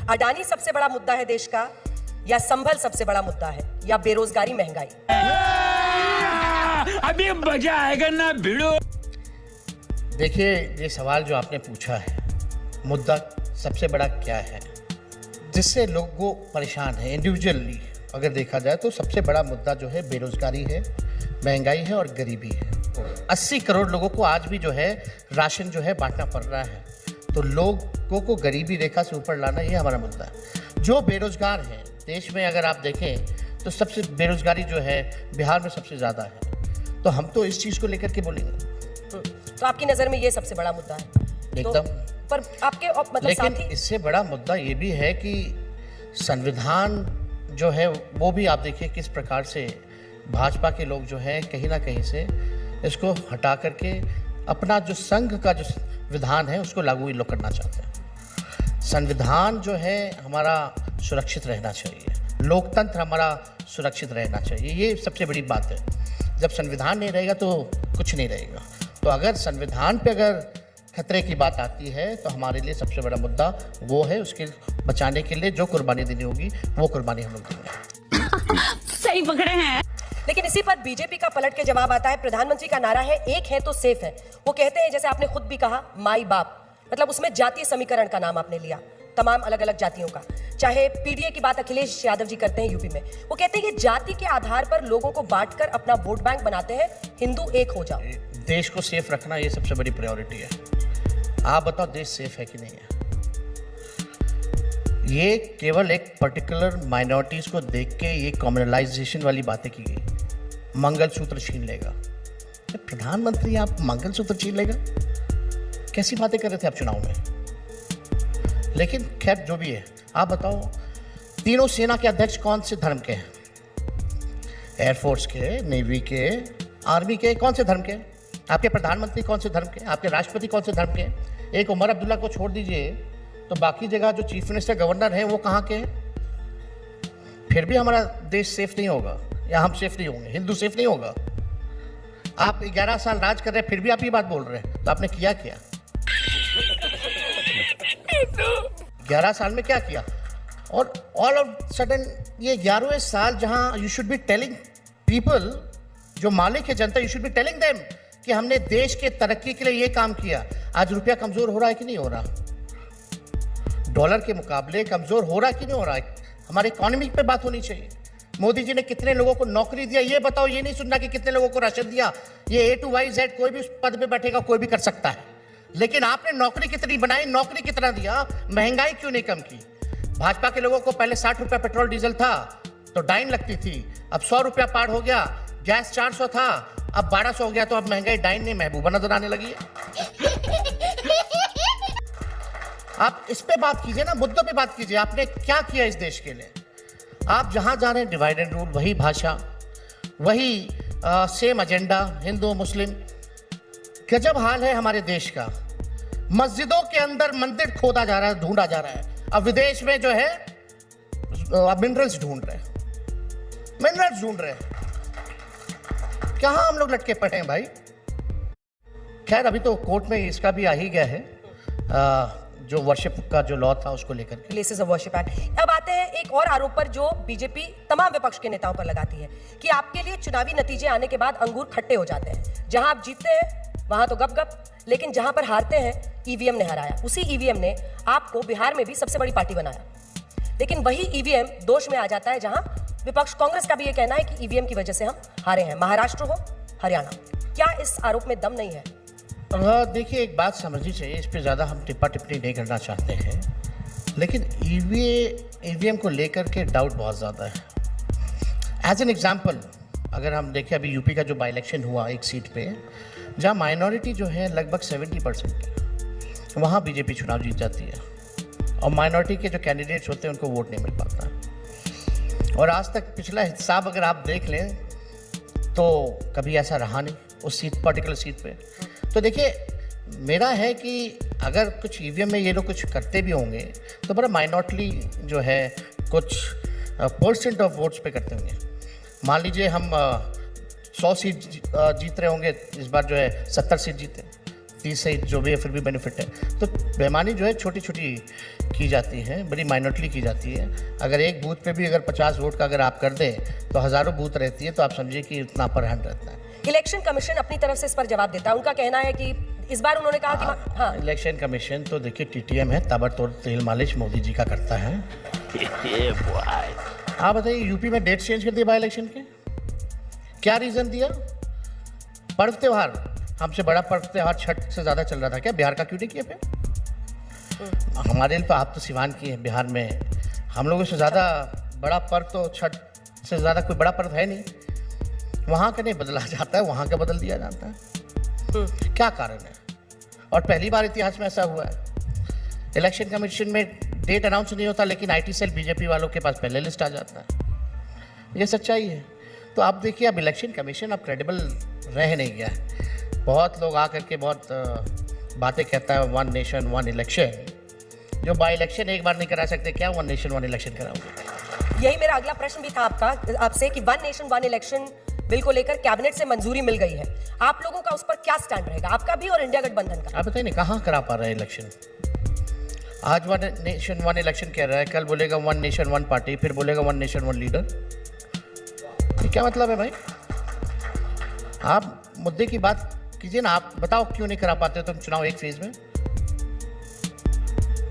अडानी सबसे बड़ा मुद्दा है देश का, या संभल सबसे बड़ा मुद्दा है, या बेरोजगारी महंगाई? अभी मजा आएगा ना भिड़ो। देखिए, ये सवाल जो आपने पूछा है, मुद्दा सबसे बड़ा क्या है जिससे लोगों परेशान है इंडिविजुअली, अगर देखा जाए तो सबसे बड़ा मुद्दा जो है बेरोजगारी है, महंगाई है और गरीबी है। 80 करोड़ लोगों को आज भी जो है राशन जो है बांटना पड़ रहा है, तो लोगों को गरीबी रेखा से ऊपर लाना ये हमारा मुद्दा है। जो बेरोजगार है देश में, अगर आप देखें तो सबसे बेरोजगारी जो है बिहार में सबसे ज़्यादा है, तो हम तो इस चीज़ को लेकर के बोलेंगे। तो आपकी नज़र में ये सबसे बड़ा मुद्दा है एकदम। पर आपके मतलब लेकिन साथी... इससे बड़ा मुद्दा ये भी है कि संविधान जो है वो भी आप देखिए किस प्रकार से भाजपा के लोग जो है कहीं ना कहीं से इसको हटा करके अपना जो संघ का जो विधान है उसको लागू लोग करना चाहते हैं। संविधान जो है हमारा सुरक्षित रहना चाहिए, लोकतंत्र हमारा सुरक्षित रहना चाहिए, ये सबसे बड़ी बात है। जब संविधान नहीं रहेगा तो कुछ नहीं रहेगा। तो अगर संविधान पे अगर खतरे की बात आती है तो हमारे लिए सबसे बड़ा मुद्दा वो है, उसके बचाने के लिए जो कुर्बानी देनी होगी वो कुर्बानी हम लोग देंगे। सही पकड़े हैं। लेकिन इसी पर बीजेपी का पलट के जवाब आता है। प्रधानमंत्री का नारा है एक है तो सेफ है। वो कहते हैं, जैसे आपने खुद भी कहा, माई बाप, मतलब उसमें जातीय समीकरण का नाम आपने लिया, तमाम अलग अलग जातियों का। चाहे पीडीए की बात अखिलेश यादव जी करते हैं यूपी में, वो कहते हैं कि जाति के आधार पर लोगों को बांटकर अपना वोट बैंक बनाते हैं, हिंदू एक हो जाओ। देश को सेफ रखना ये सबसे बड़ी प्रायोरिटी है। आप बताओ देश सेफ है कि नहीं है? ये केवल एक पर्टिकुलर माइनॉरिटीज को देख के ये कॉम्युनलाइजेशन वाली बातें की गई। मंगलसूत्र छीन लेगा, प्रधानमंत्री आप मंगलसूत्र छीन लेगा? कैसी बातें कर रहे थे आप चुनाव में? लेकिन खैर जो भी है, आप बताओ तीनों सेना के अध्यक्ष कौन से धर्म के हैं? एयरफोर्स के, नेवी के, आर्मी के, कौन से धर्म के? आपके प्रधानमंत्री कौन से धर्म के? आपके राष्ट्रपति कौन से धर्म के? एक उमर अब्दुल्ला को छोड़ दीजिए तो बाकी जगह जो चीफ मिनिस्टर, गवर्नर हैं वो कहाँ के हैं? फिर भी हमारा देश सेफ नहीं होगा या हम सेफ नहीं होंगे, हिंदू सेफ नहीं होगा। आप 11 साल राज कर रहे हैं फिर भी आप ये बात बोल रहे हैं, तो आपने किया क्या? 11 साल में क्या किया? और ऑल ऑफ सडन ये 11वें साल जहां you should be telling people, जो मालिक है जनता, you should be telling them कि हमने देश के तरक्की के लिए ये काम किया। आज रुपया कमजोर हो रहा है कि नहीं हो रहा? डॉलर के मुकाबले कमजोर हो रहा है कि नहीं हो रहा है? हमारे इकोनॉमी पे बात होनी चाहिए। मोदी जी ने कितने लोगों को नौकरी दिया ये बताओ, ये नहीं सुनना कि कितने लोगों को राशन दिया। ये A to Y Z कोई भी पद पे बैठेगा, कोई भी कर सकता है, लेकिन आपने नौकरी कितनी बनाई, नौकरी कितना दिया, महंगाई क्यों नहीं कम की? भाजपा के लोगों को पहले 60 रुपया पेट्रोल डीजल था तो डाइन लगती थी, अब 100 रुपया पार हो गया। गैस 400 था, अब 1200 हो गया, तो अब महंगाई डाइन नहीं महबूबा नजर आने लगी है। आप इस पे बात कीजिए ना, मुद्दों पे बात कीजिए। आपने क्या किया इस देश के लिए? आप जहां जा रहे हैं डिवाइड एंड रूल, वही भाषा, वही सेम एजेंडा, हिंदू मुस्लिम। गजब हाल है हमारे देश का। मस्जिदों के अंदर मंदिर खोदा जा रहा है, ढूंढा जा रहा है। अब विदेश में जो है मिनरल्स ढूंढ रहे हैं, मिनरल्स ढूंढ रहे हैं। कहाँ हम लोग लटके पड़े हैं भाई? खैर अभी तो कोर्ट में इसका भी आ ही गया है, जो वर्शिप का जो लॉ था उसको लेकर के, प्लेसेस ऑफ वर्शिप एक्ट। अब आते हैं एक और आरोप पर जो बीजेपी तमाम विपक्ष के नेताओं पर लगाती है कि आपके लिए चुनावी नतीजे आने के बाद अंगूर खट्टे हो जाते हैं। जहां आप जीतते हैं वहां तो गप, लेकिन जहां पर हारते हैं ईवीएम ने हराया। उसी ईवीएम ने आपको बिहार में भी सबसे बड़ी पार्टी बनाया, लेकिन वही ईवीएम दोष में आ जाता है जहां विपक्ष कांग्रेस का भी ये कहना है कि ईवीएम की वजह से हम हारे हैं। महाराष्ट्र हो, हरियाणा, क्या इस आरोप में दम नहीं है? देखिए एक बात समझनी चाहिए, इस पे ज़्यादा हम टिप्पा टिप्पणी नहीं करना चाहते हैं, लेकिन ईवीएम को लेकर के डाउट बहुत ज़्यादा है। एज एन एग्जाम्पल अगर हम देखें, अभी यूपी का जो बाई इलेक्शन हुआ एक सीट पे जहाँ माइनॉरिटी जो है लगभग 70% वहाँ बीजेपी चुनाव जीत जाती है, और माइनॉरिटी के जो कैंडिडेट्स होते हैं उनको वोट नहीं मिल पाता। और आज तक पिछला हिसाब अगर आप देख लें तो कभी ऐसा रहा नहीं उस सीट, पर्टिकुलर सीट पे। तो देखिए मेरा है कि अगर कुछ ईवीएम में ये लोग कुछ करते भी होंगे तो बड़ा माइनॉरिटी जो है कुछ % ऑफ वोट्स पे करते होंगे। मान लीजिए हम 100 सीट जीत रहे होंगे, इस बार जो है 70 सीट जीते, 30 से जो भी है फिर भी बेनिफिट है। तो बेईमानी जो है छोटी छोटी की जाती है, बड़ी माइनॉरिटी की जाती है। अगर एक बूथ पे भी अगर 50 वोट का अगर आप कर दें तो हज़ारों बूथ रहती है, तो आप समझिए कि उतना अपर हैंड रहता है। इलेक्शन कमीशन अपनी तरफ से इस पर जवाब देता है। उनका कहना है कि इस बार उन्होंने कहा कि हाँ, इलेक्शन कमीशन तो देखिए टीटीएम है, ताबड़तोड़ तेल मालिश मोदी जी का करता है। आप बताइए, यूपी में डेट चेंज कर दिए बाई इलेक्शन के, क्या रीजन दिया? पर्व त्योहार, हमसे बड़ा पर्व त्योहार छठ से ज्यादा चल रहा था क्या? बिहार का क्यों नहीं किया फिर? हमारे लिए तो आप तो सिवान की है, बिहार में हम लोगों से ज्यादा बड़ा पर्व तो छठ से ज्यादा कोई बड़ा पर्व है नहीं। वहाँ का नहीं बदला जाता है, वहाँ का बदल दिया जाता है। क्या कारण है? और पहली बार इतिहास में ऐसा हुआ है। इलेक्शन कमीशन में डेट अनाउंस नहीं होता, लेकिन आईटी सेल बीजेपी वालों के पास पहले लिस्ट आ जाता है। ये सच्चाई है। तो आप देखिए, अब इलेक्शन कमीशन अब क्रेडिबल रह नहीं गया है। बहुत लोग आकर के बहुत बातें कहता है, वन नेशन वन इलेक्शन। जो बाई इलेक्शन एक बार नहीं करा सकते, क्या वन नेशन वन इलेक्शन कराओगे? यही मेरा अगला प्रश्न भी था आपसे कि one nation one election bill को लेकर कैबिनेट से मंजूरी मिल गई है। आप लोगों का उस पर क्या स्टैंड रहेगा, आपका भी और इंडिया गठबंधन का? आप बताइए ना, कहाँ करा पा रहे हैं इलेक्शन? आज वन नेशन वन इलेक्शन कह रहा है, कल बोलेगा वन नेशन वन पार्टी, फिर बोलेगा वन नेशन वन लीडर। ये क्या मतलब है भाई? आप मुद्दे की बात कीजिए ना। आप बताओ क्यों नहीं करा पाते तुम चुनाव एक फेज में?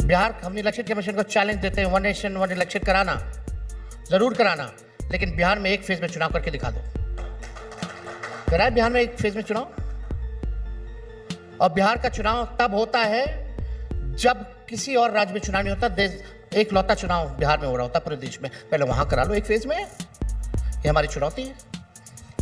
बिहार हम इलेक्शन कमीशन को चैलेंज देते हैं, वन नेशन वन इलेक्शन कराना, जरूर कराना, लेकिन बिहार में एक फेज में चुनाव करके दिखा दो। कराए बिहार में एक फेज में चुनाव? और बिहार का चुनाव तब होता है जब किसी और राज्य में चुनाव नहीं होता। देश एक लौता चुनाव बिहार में हो रहा होता पूरे देश में, पहले वहां करा लो एक फेज में। ये हमारी चुनौती है।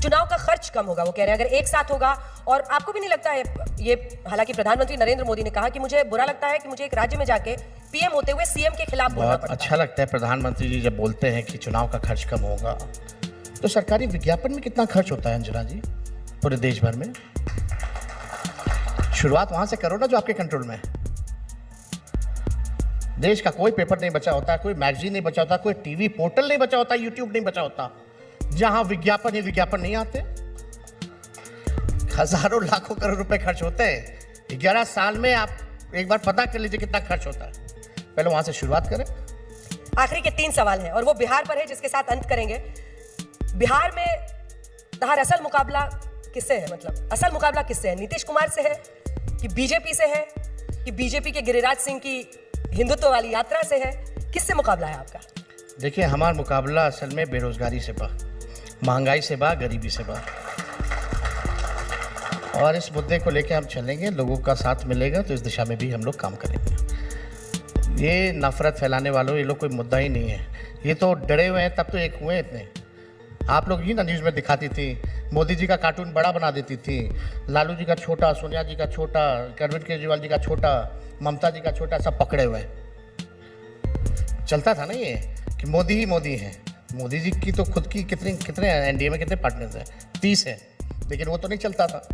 चुनाव का खर्च कम होगा, वो कह रहे हैं, अगर एक साथ होगा। और आपको भी नहीं लगता है ये, हालांकि प्रधानमंत्री नरेंद्र मोदी ने कहा कि मुझे बुरा लगता है कि मुझे एक राज्य में जाके पीएम होते हुए सीएम के खिलाफ बोलना बहुत पड़ता अच्छा लगता है प्रधानमंत्री जी जब बोलते हैं कि चुनाव का खर्च कम होगा। तो सरकारी विज्ञापन में कितना खर्च होता है अंजना जी पूरे देश भर में? शुरुआत वहां से करो ना जो आपके कंट्रोल में है। देश का कोई पेपर नहीं बचा होता, कोई मैगजीन नहीं बचा होता, कोई टीवी पोर्टल नहीं बचा होता, यूट्यूब नहीं बचा होता जहां विज्ञापन ही विज्ञापन नहीं आते। हजारों लाखों करोड़ रुपए खर्च होते हैं 11 साल में। आप एक बार पता कर लीजिए कितना खर्च होता है, पहले वहां से शुरुआत करें। आखिरी के 3 सवाल हैं और वो बिहार पर है, जिसके साथ अंत करेंगे। बिहार में तहार असल मुकाबला किससे है? मतलब असल मुकाबला किससे है? नीतीश कुमार से है कि बीजेपी से है कि बीजेपी के गिरिराज सिंह की हिंदुत्व वाली यात्रा से है? किससे मुकाबला है आपका? देखिए, हमारा मुकाबला असल में बेरोजगारी से बा, महंगाई से बा, गरीबी से बा। और इस मुद्दे को लेकर हम चलेंगे, लोगों का साथ मिलेगा तो इस दिशा में भी हम लोग काम करेंगे। ये नफरत फैलाने वालों, ये लोग कोई मुद्दा ही नहीं है। ये तो डरे हुए हैं, तब तो एक हुए इतने। आप लोग ही ना न्यूज़ में दिखाती थी, मोदी जी का कार्टून बड़ा बना देती थी, लालू जी का छोटा, सोनिया जी का छोटा, अरविंद केजरीवाल जी का छोटा, ममता जी का छोटा, सब पकड़े हुए चलता था ना ये कि मोदी ही मोदी है। मोदी जी की तो खुद की कितने एनडीए में कितने पार्टनर्स हैं? 30 है, लेकिन वो तो नहीं चलता था।